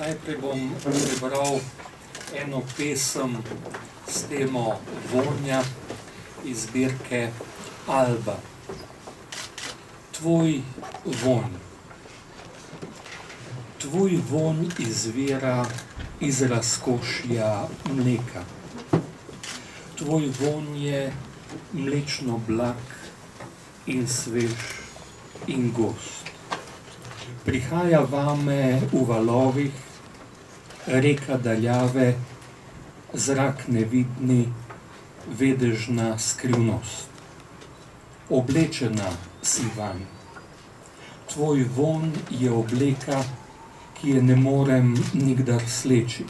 Najprej bom prebral eno pesem s temo vonja iz zbirke Alba. Tvoj vonj. Tvoj vonj izvira iz razkošja mleka. Tvoj vonj je mlečno blag in svež in gost. Prihaja vame v valovih, reka daljave, zrak nevidni, vedežna skrivnost. Oblečena si vanj. Tvoj vonj je obleka, ki je ne morem nikdar sleči.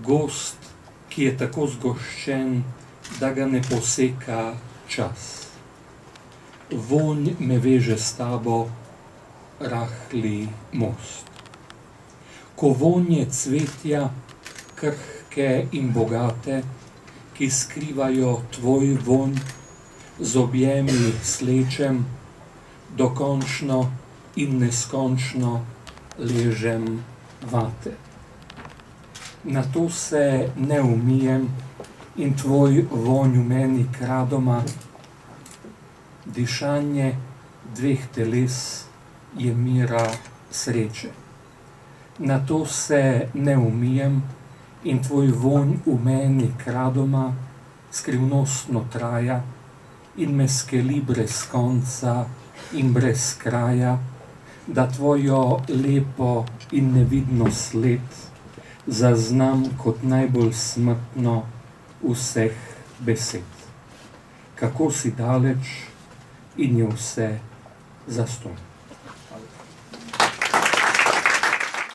Gost, ki je tako zgoščen, da ga ne poseka čas. Vonj me veže s tabo, rahli most. Ko vonje cvetja, krhke in bogate, ki skrivajo tvoj vonj, z objemi slečem, dokončno in neskončno ležem vate. Nato se ne umijem in tvoj vonj v meni kradoma, dišanje dveh teles je mira sreče. Nato se ne umijem in tvoj vonj v meni kradoma skrivnostno traja in me skeli brez konca in brez kraja, da tvojo lepo in nevidno sled zaznam kot najbolj smrtno vseh besed. Kako si daleč in je vse zastonj.